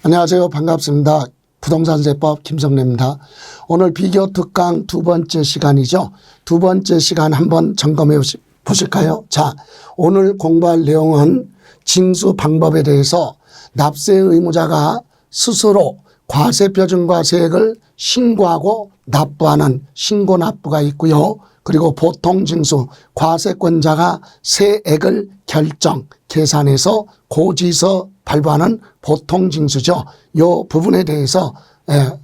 안녕하세요. 반갑습니다. 부동산세법 김성래입니다. 오늘 비교 특강 두 번째 시간이죠. 두 번째 시간 한번 점검해 보실까요? 자, 오늘 공부할 내용은 징수 방법에 대해서 납세 의무자가 스스로 과세표준과 세액을 신고하고 납부하는 신고납부가 있고요. 그리고 보통징수 과세권자가 세액을 결정, 계산해서 고지서 발부하는 보통징수죠. 이 부분에 대해서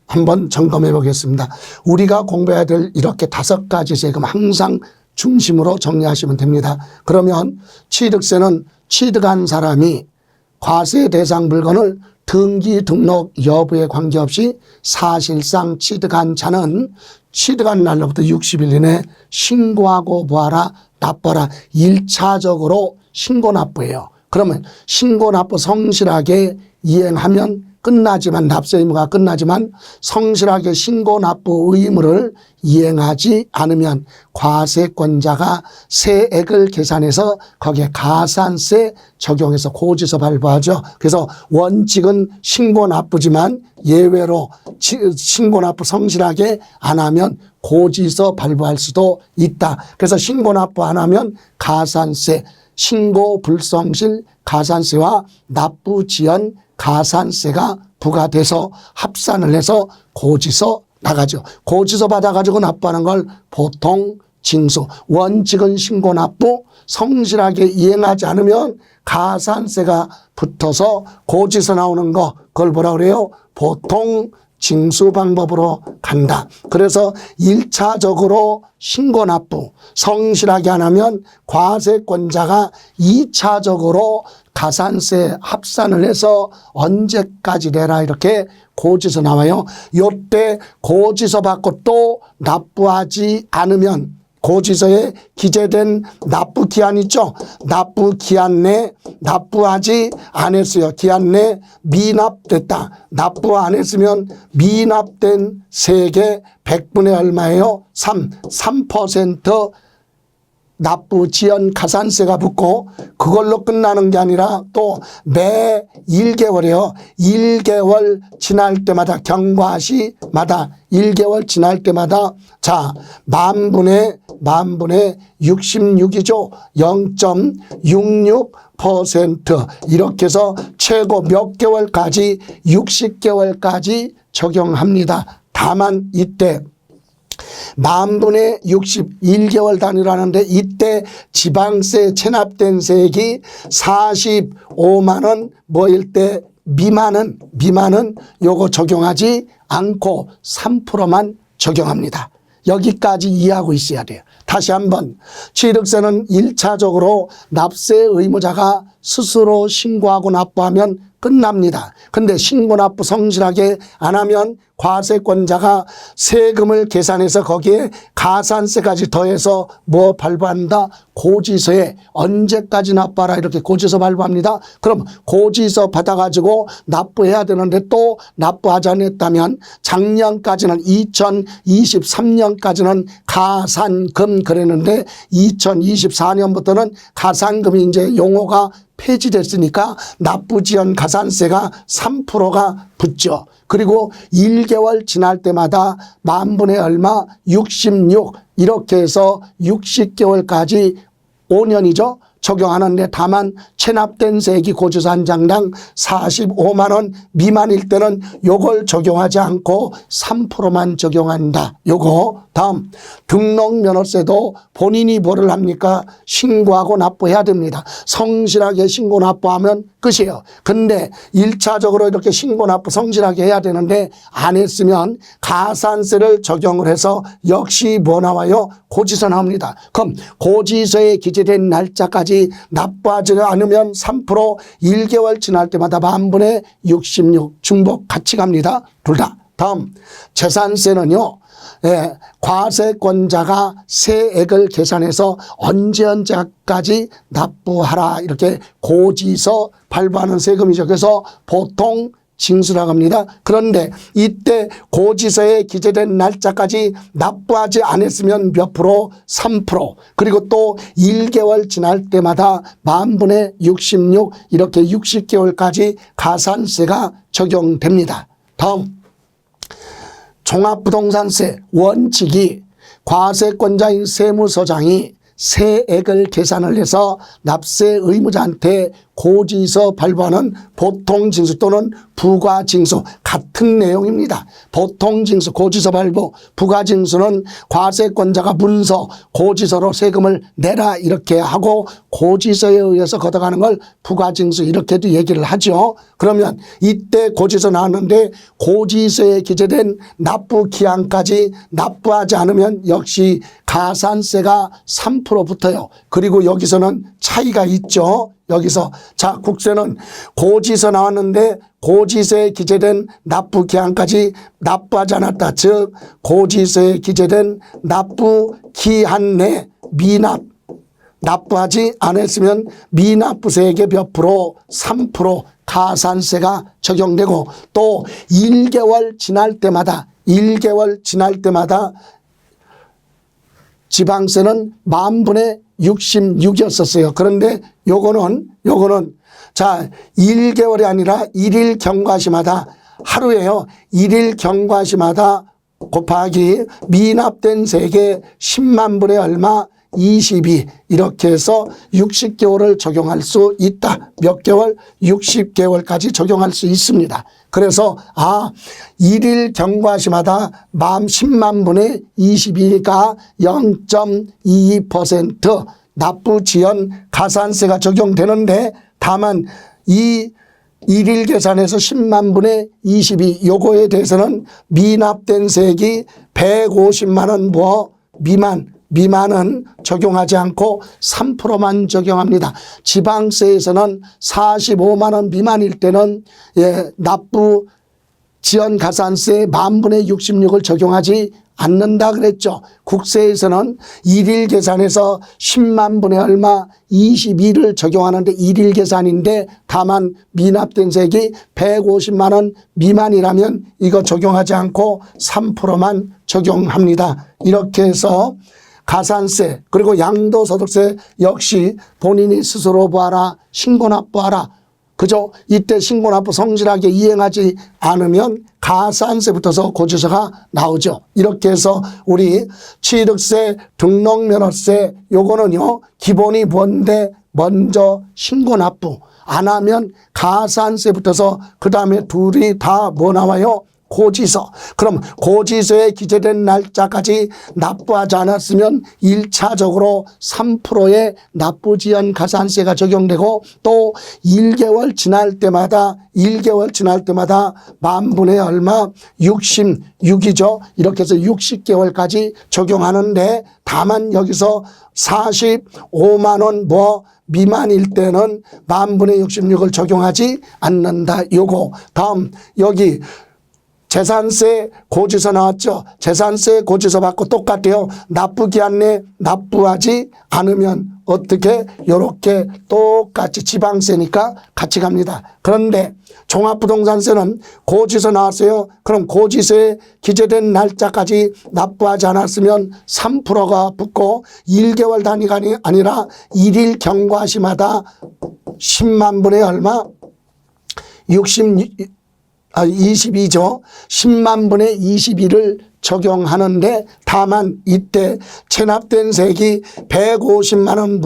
한번 점검해 보겠습니다. 우리가 공부해야 될 이렇게 5가지 세금 항상 중심으로 정리하시면 됩니다. 그러면 취득세는 취득한 사람이 과세 대상 물건을 등기 등록 여부에 관계없이 사실상 취득한 자는 취득한 날로부터 60일 이내 신고하고 보아라, 납부하라 1차적으로 신고납부예요. 그러면 신고납부 성실하게 이행하면 끝나지만 납세 의무가 끝나지만 성실하게 신고납부 의무를 이행하지 않으면 과세권자가 세액을 계산해서 거기에 가산세 적용해서 고지서 발부하죠. 그래서 원칙은 신고납부지만 예외로 신고납부 성실하게 안 하면 고지서 발부할 수도 있다. 그래서 신고납부 안 하면 가산세, 신고 불성실 가산세와 납부 지연 가산세가 부과돼서 합산을 해서 고지서 나가죠. 고지서 받아가지고 납부하는 걸 보통 징수. 원칙은 신고납부 성실하게 이행하지 않으면 가산세가 붙어서 고지서 나오는 거 그걸 뭐라 그래요? 보통 징수 방법으로 간다. 그래서 1차적으로 신고납부 성실하게 안 하면 과세권자가 2차적으로 가산세 합산을 해서 언제까지 내라 이렇게 고지서 나와요. 요때 고지서 받고 또 납부하지 않으면 고지서에 기재된 납부 기한 있죠. 납부 기한 내 납부하지 않았어요. 기한 내 미납됐다. 납부 안 했으면 미납된 세액의 100분의 얼마예요? 3% 납부 지연 가산세가 붙고 그걸로 끝나는 게 아니라 또 매 1개월이요. 1개월 지날 때마다 경과시마다 1개월 지날 때마다 자 만분의 66이죠. 0.66% 이렇게 해서 최고 몇 개월까지 60개월까지 적용합니다. 다만 이때 만분의 61개월 단위로 하는데 이때 지방세 체납된 세액이 45만 원 뭐일 때 미만은 요거 적용하지 않고 3%만 적용합니다. 여기까지 이해하고 있어야 돼요. 다시 한번 취득세는 1차적으로 납세 의무자가 스스로 신고하고 납부하면 끝납니다. 근데 신고납부 성실하게 안 하면 과세권자가 세금을 계산해서 거기에 가산세까지 더해서 뭐 발부한다? 고지서에 언제까지 납부하라 이렇게 고지서 발부합니다. 그럼 고지서 받아가지고 납부해야 되는데 또 납부하지 않았다면 작년까지는 2023년까지는 가산금 그랬는데 2024년부터는 가산금이 이제 용어가 폐지됐으니까 납부지연 가산세가 3%가 붙죠. 그리고 1개월 지날 때마다 만분의 얼마 66 이렇게 해서 60개월까지 5년이죠. 적용하는데 다만 체납된 세액이 고지서 한 장당 45만 원 미만일 때는 요걸 적용하지 않고 3%만 적용한다. 요거 다음 등록면허세도 본인이 뭐를 합니까? 신고하고 납부해야 됩니다. 성실하게 신고 납부하면 끝이에요. 근데 1차적으로 이렇게 신고 납부 성실하게 해야 되는데 안 했으면 가산세를 적용을 해서 역시 뭐 나와요? 고지서 나옵니다. 그럼 고지서에 기재된 날짜까지 납부하지 않으면 3% 1개월 지날 때마다 만분의 66 중복 같이 갑니다. 둘 다. 다음 재산세는요. 과세권자가 세액을 계산해서 언제까지 납부하라 이렇게 고지서 발부하는 세금이죠. 그래서 보통 징수라고 합니다. 그런데 이때 고지서에 기재된 날짜까지 납부하지 않았으면 몇 프로? 3%. 그리고 또 1개월 지날 때마다 10,000분의 66 이렇게 60개월까지 가산세가 적용됩니다. 다음 종합부동산세 원칙이 과세권자인 세무서장이 세액을 계산을 해서 납세 의무자한테 고지서 발부하는 보통징수 또는 부가징수 같은 내용입니다. 보통징수 고지서 발부, 부가징수는 과세권자가 문서 고지서로 세금을 내라 이렇게 하고 고지서에 의해서 걷어가는 걸 부가징수 이렇게도 얘기를 하죠. 그러면 이때 고지서 나왔는데 고지서에 기재된 납부 기한까지 납부하지 않으면 역시 가산세가 3% 붙어요. 그리고 여기서는 차이가 있죠. 여기서 자 국세는 고지서 나왔는데 고지서에 기재된 납부 기한까지 납부하지 않았다. 즉 고지서에 기재된 납부 기한 내 미납 납부하지 않았으면 미납부세액의 몇 프로? 3% 가산세가 적용되고 또 1개월 지날 때마다 지방세는 10,000분의 66이었었어요. 그런데 요거는 자 1개월이 아니라 1일 경과시마다 하루에요. 1일 경과시마다 곱하기 미납된 세액의 100,000분의 얼마 22 이렇게 해서 60개월을 적용할 수 있다. 몇 개월? 60개월까지 적용할 수 있습니다. 그래서 1일 경과시마다 100,000분의 22니까 0.22% 납부지연 가산세가 적용되는데 다만 이 1일 계산에서 100,000분의 22 요거에 대해서는 미납된 세액이 150만 원 미만은 적용하지 않고 3%만 적용합니다. 지방세에서는 45만 원 미만일 때는 납부 지연 가산세 10,000분의 66을 적용하지 않는다 그랬죠. 국세에서는 1일 계산에서 100,000분의 얼마 22를 적용하는데 1일 계산인데 다만 미납된 세액이 150만 원 미만이라면 이거 적용하지 않고 3%만 적용합니다. 이렇게 해서 가산세 그리고 양도소득세 역시 본인이 스스로 부하라 신고납부하라. 그죠? 이때 신고납부 성실하게 이행하지 않으면 가산세 붙어서 고지서가 나오죠. 이렇게 해서 우리 취득세, 등록면허세 요거는요 기본이 뭔데 먼저 신고납부 안 하면 가산세 붙어서 그 다음에 둘이 다 뭐 나와요? 고지서. 그럼 고지서에 기재된 날짜까지 납부하지 않았으면 1차적으로 3%의 납부지연 가산세가 적용되고 또 1개월 지날 때마다 10,000분의 얼마 66이죠. 이렇게 해서 60개월까지 적용하는데 다만 여기서 45만 원 미만일 때는 10,000분의 66을 적용하지 않는다. 요거 다음 여기 재산세 고지서 나왔죠. 재산세 고지서 받고 똑같아요. 납부기한 내 납부하지 않으면 어떻게 요렇게 똑같이 지방세니까 같이 갑니다. 그런데 종합부동산세는 고지서 나왔어요. 그럼 고지서에 기재된 날짜까지 납부하지 않았으면 3%가 붙고 1개월 단위가 아니라 1일 경과시마다 100,000분의 얼마 22죠. 100,000분의 22를 적용하는데 다만 이때 체납된 세액이 150만 원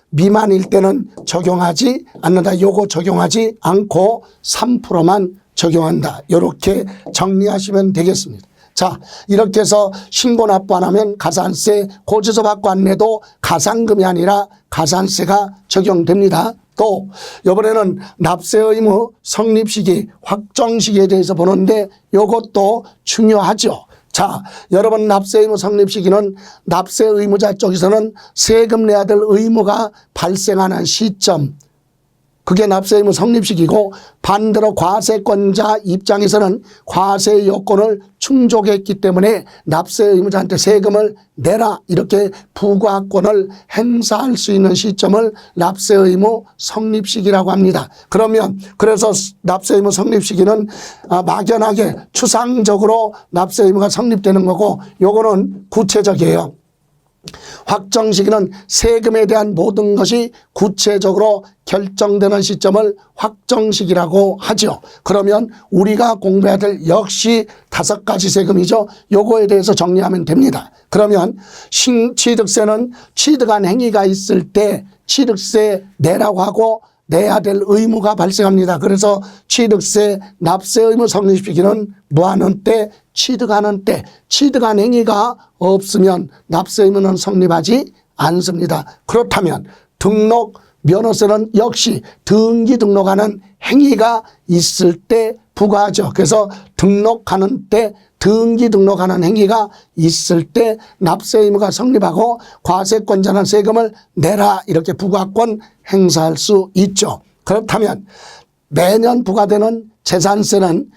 미만일 때는 적용하지 않는다. 요거 적용하지 않고 3%만 적용한다. 이렇게 정리하시면 되겠습니다. 자, 이렇게 해서 신고납부 안 하면 가산세 고지서 받고 안 내도 가산금이 아니라 가산세가 적용됩니다. 또 이번에는 납세 의무 성립 시기, 확정 시기에 대해서 보는데 이것도 중요하죠. 자, 여러분 납세 의무 성립 시기는 납세 의무자 쪽에서는 세금 내야 될 의무가 발생하는 시점 그게 납세 의무 성립 시기고, 반대로 과세권자 입장에서는 과세 요건을 충족했기 때문에 납세 의무자한테 세금을 내라 이렇게 부과권을 행사할 수 있는 시점을 납세 의무 성립 시기라고 합니다. 그러면 그래서 납세 의무 성립 시기는 막연하게 추상적으로 납세 의무가 성립되는 거고, 요거는 구체적이에요. 확정 시기는 세금에 대한 모든 것이 구체적으로 결정되는 시점을 확정 시기라고 하죠. 그러면 우리가 공부해야 될 역시 5가지 세금이죠. 요거에 대해서 정리하면 됩니다. 그러면 취득세는 취득한 행위가 있을 때 취득세 내라고 하고 내야 될 의무가 발생합니다. 그래서 취득세 납세 의무 성립 시기는 뭐하는 때? 취득하는 때. 취득한 행위가 없으면 납세 의무는 성립하지 않습니다. 그렇다면 등록 면허세는 역시 등기 등록하는 행위가 있을 때 부과하죠. 그래서 등록하는 때, 등기 등록하는 행위가 있을 때 납세 의무가 성립하고 과세권자는 세금을 내라 이렇게 부과권 행사할 수 있죠. 그렇다면 매년 부과되는 재산세는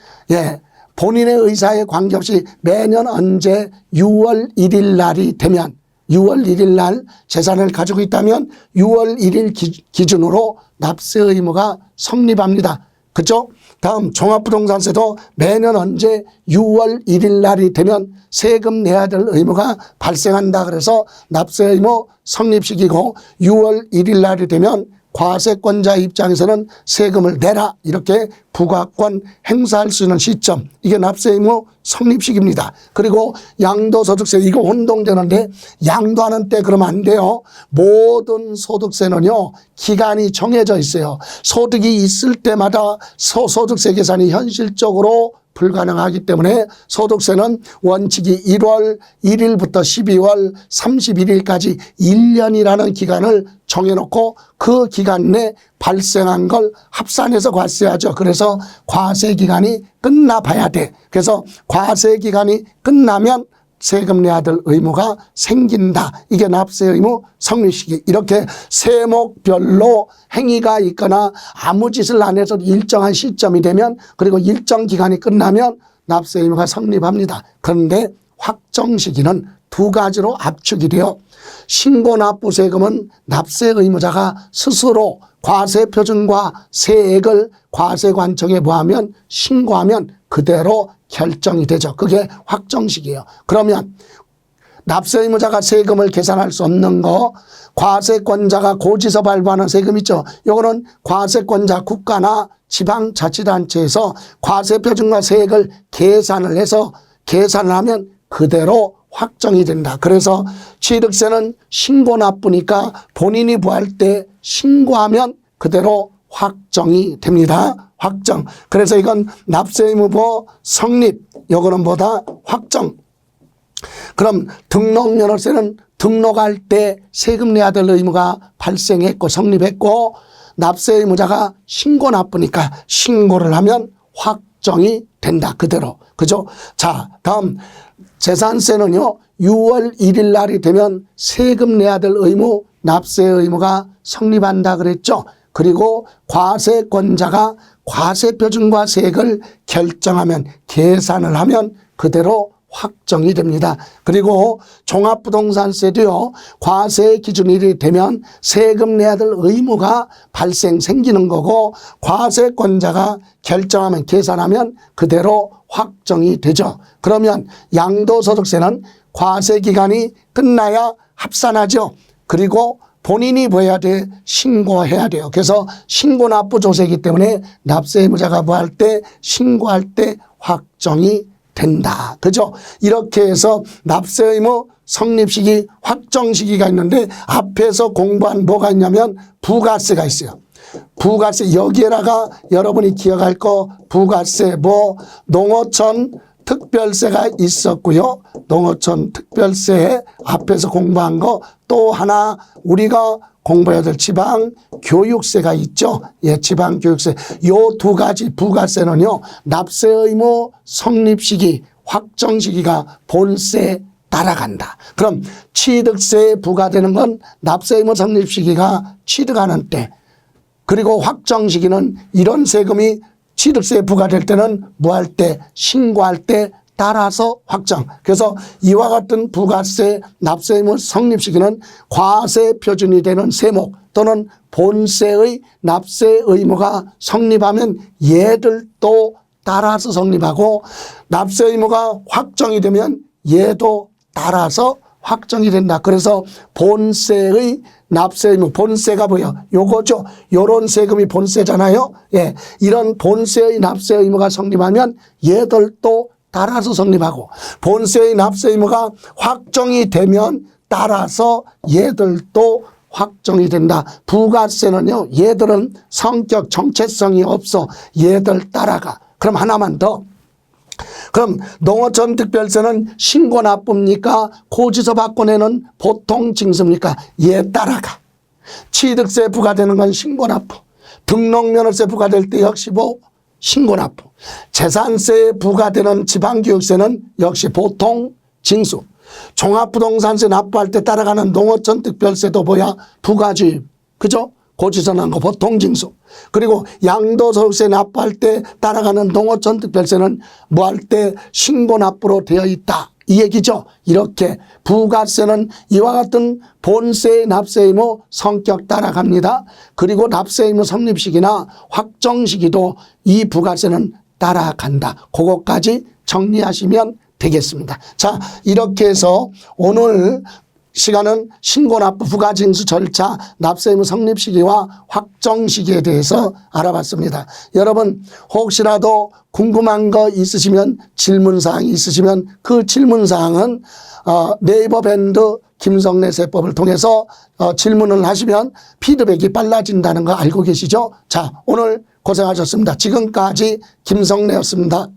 본인의 의사에 관계없이 매년 언제 6월 1일 날이 되면 6월 1일 날 재산을 가지고 있다면 6월 1일 기준으로 납세 의무가 성립합니다. 그렇죠? 다음 종합부동산세도 매년 언제 6월 1일 날이 되면 세금 내야 될 의무가 발생한다. 그래서 납세 의무 성립시키고 6월 1일 날이 되면 과세권자 입장에서는 세금을 내라 이렇게 부과권 행사할 수 있는 시점, 이게 납세 의무 성립시기입니다. 그리고 양도소득세, 이거 혼동되는데 양도하는 때 그러면 안 돼요. 모든 소득세는요 기간이 정해져 있어요. 소득이 있을 때마다 소득세 계산이 현실적으로 불가능하기 때문에 소득세는 원칙이 1월 1일부터 12월 31일까지 1년이라는 기간을 정해놓고 그 기간 내 발생한 걸 합산해서 과세하죠. 그래서 과세기간이 끝나봐야 돼. 그래서 과세기간이 끝나면 세금 내야 될 의무가 생긴다. 이게 납세 의무 성립 시기. 이렇게 세목별로 행위가 있거나 아무 짓을 안 해서 일정한 시점이 되면, 그리고 일정 기간이 끝나면 납세 의무가 성립합니다. 그런데 확정 시기는 2가지로 압축이 돼요. 신고납부세금은 납세 의무자가 스스로 과세표준과 세액을 과세관청에 뭐하면 신고하면 그대로 결정이 되죠. 그게 확정식이에요. 그러면 납세 의무자가 세금을 계산할 수 없는 거, 과세권자가 고지서 발부하는 세금 있죠. 요거는 과세권자 국가나 지방자치단체에서 과세표준과 세액을 계산을 해서 계산을 하면 그대로 확정이 된다. 그래서 취득세는 신고납부니까 본인이 부할 때 신고하면 그대로 확정이 됩니다. 확정. 그래서 이건 납세의무부 성립, 요거는 뭐다? 확정. 그럼 등록면허세는 등록할 때 세금 내야 될 의무가 발생했고 성립했고, 납세의무자가 신고납부니까 신고를 하면 확정이 된다. 그대로. 그죠? 자, 다음 재산세는요 6월 1일 날이 되면 세금 내야 될 의무, 납세 의무가 성립한다 그랬죠. 그리고 과세권자가 과세표준과 세액을 결정하면, 계산을 하면 그대로 확정이 됩니다. 그리고 종합부동산세도요 과세 기준일이 되면 세금 내야 될 의무가 생기는 거고, 과세권자가 결정하면 계산하면 그대로 확정이 되죠. 그러면 양도소득세는 과세기간이 끝나야 합산하죠. 그리고 본인이 뭐 해야 돼? 신고해야 돼요. 그래서 신고납부조세이기 때문에 납세의무자가 뭐 할 때? 신고할 때 확정이 된다. 그죠? 이렇게 해서 납세의무 성립시기, 확정시기가 있는데, 앞에서 공부한 뭐가 있냐면 부가세가 있어요. 부가세, 여기에다가 여러분이 기억할 거, 부가세, 농어촌 특별세가 있었고요. 농어촌 특별세 앞에서 공부한 거, 또 하나 우리가 공부해야 될 지방교육세가 있죠. 예, 지방교육세. 요 2가지 부가세는요, 납세 의무 성립 시기, 확정 시기가 본세 따라간다. 그럼 취득세에 부과되는 건 납세 의무 성립 시기가 취득하는 때, 그리고 확정 시기는 이런 세금이 취득세에 부과될 때는 뭐 할 때? 신고할 때 따라서 확정. 그래서 이와 같은 부가세 납세 의무 성립 시기는 과세 표준이 되는 세목 또는 본세의 납세 의무가 성립하면 얘들도 따라서 성립하고, 납세 의무가 확정이 되면 얘도 따라서 확정이 된다. 그래서 본세의 납세 의무, 본세가 뭐예요? 요거죠. 요런 세금이 본세잖아요. 예, 이런 본세의 납세 의무가 성립하면 얘들도 따라서 성립하고, 본세의 납세 의무가 확정이 되면 따라서 얘들도 확정이 된다. 부가세는요, 얘들은 성격 정체성이 없어. 얘들 따라가. 그럼 하나만 더. 그럼 농어촌특별세는 신고 납부입니까? 고지서 받고 내는 보통 징수입니까? 얘 따라가. 취득세 부과되는 건 신고 납부. 등록면허세 부과될 때 역시 뭐 신고 납부. 재산세에 부과되는 지방교육세는 역시 보통 징수. 종합부동산세 납부할 때 따라가는 농어촌특별세도 뭐야? 부가주입. 그죠? 고지서 난 거 보통 징수. 그리고 양도소득세 납부할 때 따라가는 농어촌특별세는 뭐 할 때 신고 납부로 되어 있다. 이 얘기죠. 이렇게 부가세는 이와 같은 본세 납세 의무 성격 따라갑니다. 그리고 납세 의무 성립 시기나 확정 시기도 이 부가세는 따라간다. 그것까지 정리하시면 되겠습니다. 자, 이렇게 해서 오늘 시간은 신고납부 부가징수 절차, 납세 의무 성립 시기와 확정 시기에 대해서 알아봤습니다. 여러분 혹시라도 궁금한 거 있으시면, 질문사항이 있으시면 그 질문사항은 네이버 밴드 김성래 세법을 통해서 질문을 하시면 피드백이 빨라진다는 거 알고 계시죠? 자, 오늘 고생하셨습니다. 지금까지 김성래였습니다.